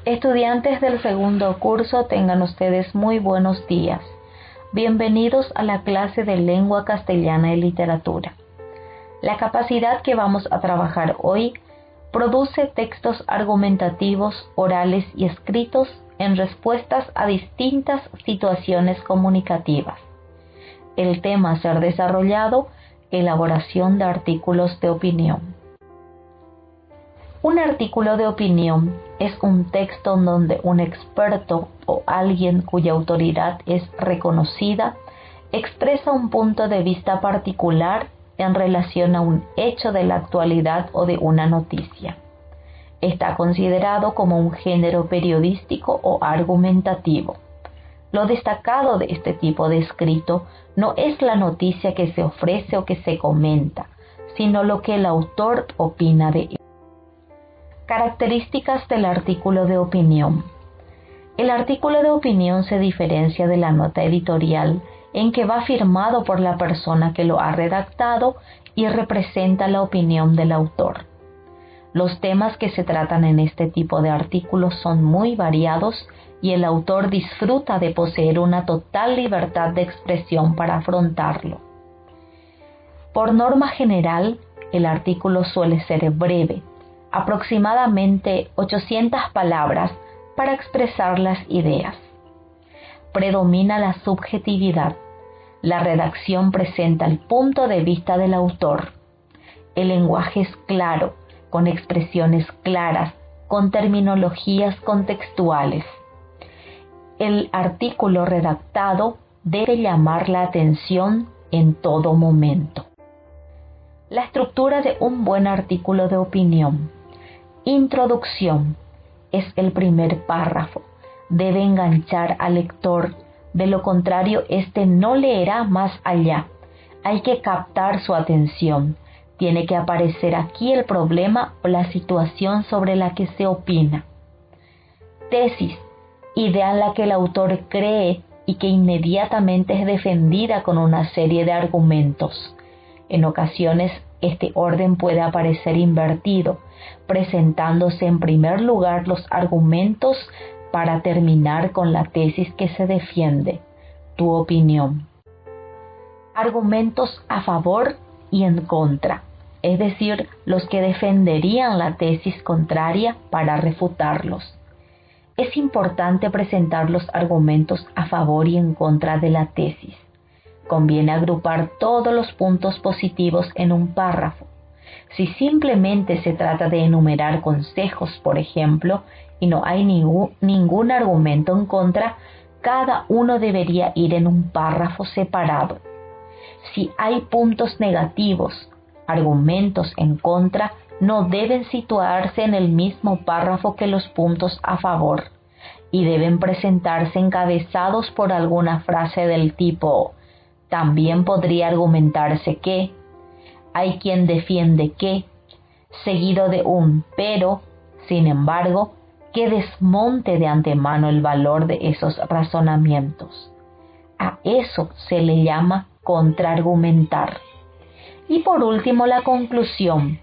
Estudiantes del segundo curso, tengan ustedes muy buenos días. Bienvenidos a la clase de Lengua Castellana y Literatura. La capacidad que vamos a trabajar hoy produce textos argumentativos, orales y escritos en respuestas a distintas situaciones comunicativas. El tema a ser desarrollado: elaboración de artículos de opinión. Un artículo de opinión es un texto en donde un experto o alguien cuya autoridad es reconocida expresa un punto de vista particular en relación a un hecho de la actualidad o de una noticia. Está considerado como un género periodístico o argumentativo. Lo destacado de este tipo de escrito no es la noticia que se ofrece o que se comenta, sino lo que el autor opina de ella. Características del artículo de opinión. El artículo de opinión se diferencia de la nota editorial en que va firmado por la persona que lo ha redactado y representa la opinión del autor. Los temas que se tratan en este tipo de artículos son muy variados y el autor disfruta de poseer una total libertad de expresión para afrontarlo. Por norma general, el artículo suele ser breve, aproximadamente 800 palabras para expresar las ideas. Predomina la subjetividad. La redacción presenta el punto de vista del autor. El lenguaje es claro, con expresiones claras, con terminologías contextuales. El artículo redactado debe llamar la atención en todo momento. La estructura de un buen artículo de opinión. Introducción. Es el primer párrafo. Debe enganchar al lector, de lo contrario, éste no leerá más allá. Hay que captar su atención. Tiene que aparecer aquí el problema o la situación sobre la que se opina. Tesis. Idea en la que el autor cree y que inmediatamente es defendida con una serie de argumentos. En ocasiones, este orden puede aparecer invertido, presentándose en primer lugar los argumentos para terminar con la tesis que se defiende. Tu opinión. Argumentos a favor y en contra, es decir, los que defenderían la tesis contraria para refutarlos. Es importante presentar los argumentos a favor y en contra de la tesis. Conviene agrupar todos los puntos positivos en un párrafo. Si simplemente se trata de enumerar consejos, por ejemplo, y no hay ningún argumento en contra, cada uno debería ir en un párrafo separado. Si hay puntos negativos, argumentos en contra, no deben situarse en el mismo párrafo que los puntos a favor, y deben presentarse encabezados por alguna frase del tipo: también podría argumentarse que, hay quien defiende que, seguido de un pero, sin embargo, que desmonte de antemano el valor de esos razonamientos. A eso se le llama contraargumentar. Y por último, la conclusión.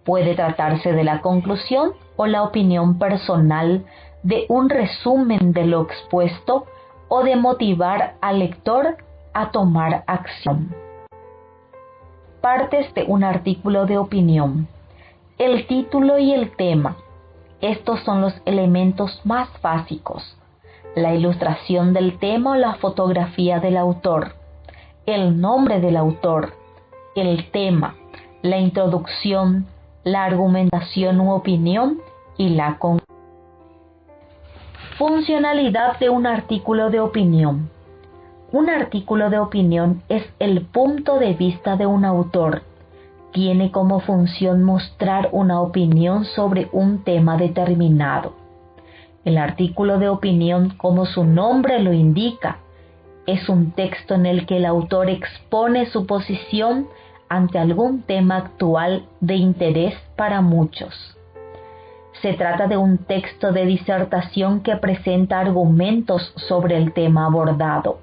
Puede tratarse de la conclusión o la opinión personal, de un resumen de lo expuesto o de motivar al lector a tomar acción. Partes de un artículo de opinión. El título y el tema. Estos son los elementos más básicos. La ilustración del tema o la fotografía del autor. El nombre del autor. El tema. La introducción. La argumentación u opinión y la conclusión. Funcionalidad de un artículo de opinión. Un artículo de opinión es el punto de vista de un autor. Tiene como función mostrar una opinión sobre un tema determinado. El artículo de opinión, como su nombre lo indica, es un texto en el que el autor expone su posición ante algún tema actual de interés para muchos. Se trata de un texto de disertación que presenta argumentos sobre el tema abordado,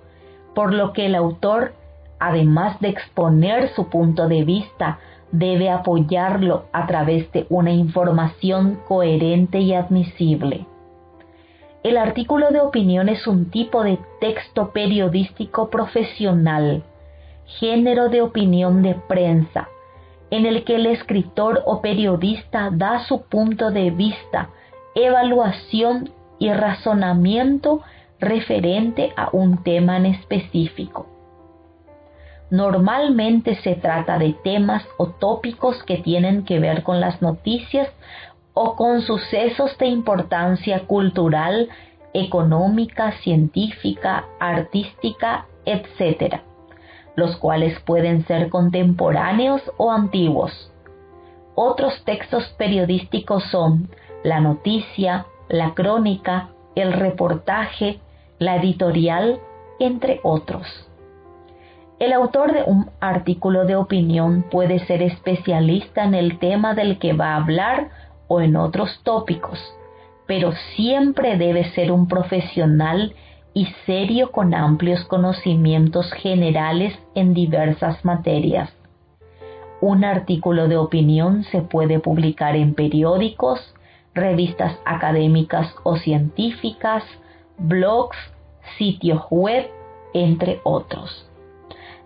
por lo que el autor, además de exponer su punto de vista, debe apoyarlo a través de una información coherente y admisible. El artículo de opinión es un tipo de texto periodístico profesional, género de opinión de prensa, en el que el escritor o periodista da su punto de vista, evaluación y razonamiento referente a un tema en específico. Normalmente se trata de temas o tópicos que tienen que ver con las noticias o con sucesos de importancia cultural, económica, científica, artística, etc., los cuales pueden ser contemporáneos o antiguos. Otros textos periodísticos son la noticia, la crónica, el reportaje, la editorial, entre otros. El autor de un artículo de opinión puede ser especialista en el tema del que va a hablar o en otros tópicos, pero siempre debe ser un profesional y serio con amplios conocimientos generales en diversas materias. Un artículo de opinión se puede publicar en periódicos, revistas académicas o científicas, blogs, sitios web, entre otros.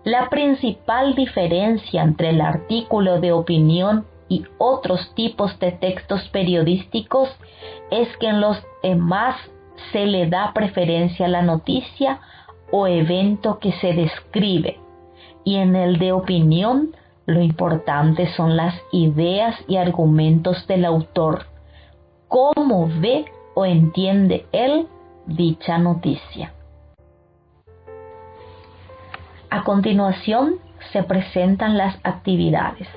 La principal diferencia entre el artículo de opinión y otros tipos de textos periodísticos es que en los demás se le da preferencia a la noticia o evento que se describe, y en el de opinión lo importante son las ideas y argumentos del autor, cómo ve o entiende él dicha noticia. A continuación se presentan las actividades.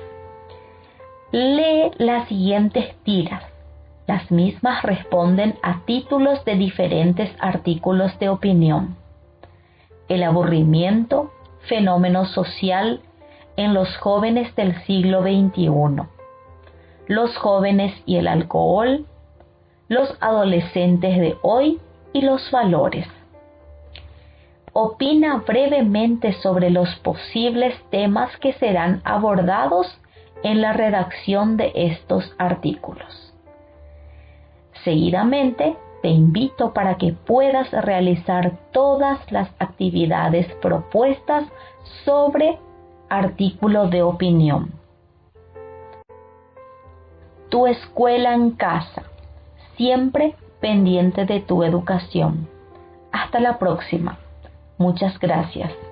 Lee las siguientes tiras. Las mismas responden a títulos de diferentes artículos de opinión. El aburrimiento, fenómeno social en los jóvenes del siglo XXI. Los jóvenes y el alcohol. Los adolescentes de hoy y los valores. Opina brevemente sobre los posibles temas que serán abordados en la redacción de estos artículos. Seguidamente, te invito para que puedas realizar todas las actividades propuestas sobre artículo de opinión. Tu escuela en casa, siempre pendiente de tu educación. Hasta la próxima. Muchas gracias.